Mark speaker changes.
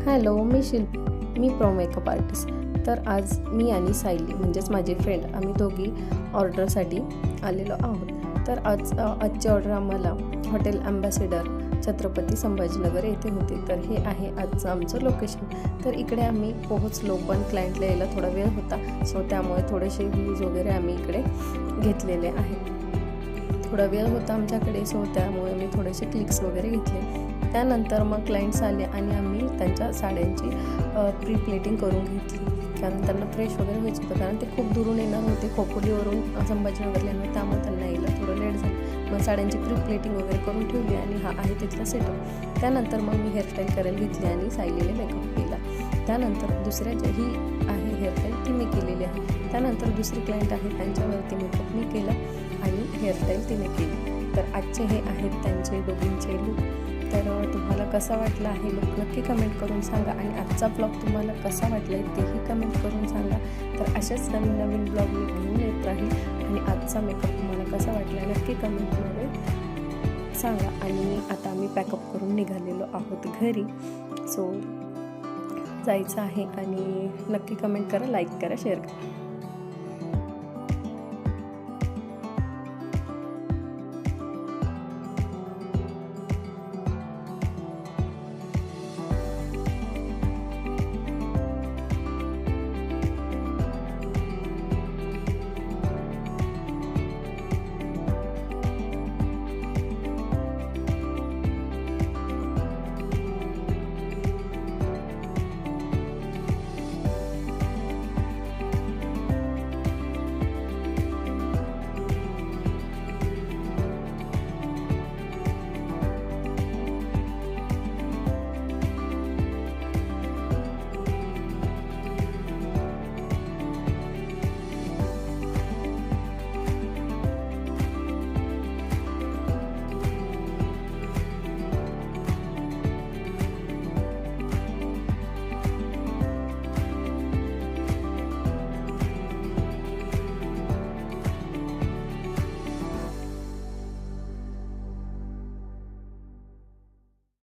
Speaker 1: Hello, मी pro makeup artist. तर आज मी आणि सायली म्हणजेच माझी फ्रेंड आम्ही दोघी ऑर्डरसाठी आलेलो आहोत. तर आजची ऑर्डर आम्हाला हॉटेल ॲम्बॅसेडर छत्रपती संभाजीनगर येथे होते. तर हे आहे आजचं आमचं लोकेशन. तर इकडे आम्ही पोहोचलो, पण क्लायंटला यायला थोडा वेळ होता, सो त्यामुळे थोडेसे व्ह्यूज वगैरे आम्ही इकडे घेतलेले आहेत. थोडा वेळ होता आमच्याकडे, सो त्यामुळे मी थोडेसे क्लिक्स वगैरे घेतले. त्यानंतर मग क्लायंट्स आले आणि आम्ही त्यांच्या साड्यांची प्री प्लेटिंग करून घेतली, कारण त्यांना फ्रेश वगैरे व्हायचं होतं, कारण ते खूप दुरून येणार होते, खोपोलीवरून संभाजीनगरला येणार, त्यामुळे त्यांना यायला थोडं लेट झालं. मग साड्यांची प्री प्लेटिंग वगैरे करून ठेवली आणि हा आहे तिथला सेटअप. त्यानंतर मग मी हेअरस्टाईल करायला घेतली आणि सायलीने मेकअप केला. त्यानंतर दुसऱ्या जी ही आहे हेअरस्टाईल ती मी केलेली आहे. त्यानंतर दुसरी क्लायंट आहे, त्यांच्यावरती मेकअप मी केला आणि हेअरस्टाईल तिने केली. तर आजचे हे आहेत त्यांचे दोघींचे लुक. तर तुम्हाला कसा वाटला आहे लुक नक्की कमेंट करून सांगा, आणि आजचा ब्लॉग तुम्हाला कसा वाटला आहे तेही कमेंट करून सांगा. तर अशाच नवीन नवीन ब्लॉग मी घेऊन येत राहील, आणि आजचा मेकअप तुम्हाला कसा वाटला नक्की कमेंटमध्ये सांगा. आणि आता आम्ही पॅकअप करून निघालेलो आहोत घरी, सो जायचं आहे. आणि नक्की कमेंट करा, लाईक करा, शेअर करा.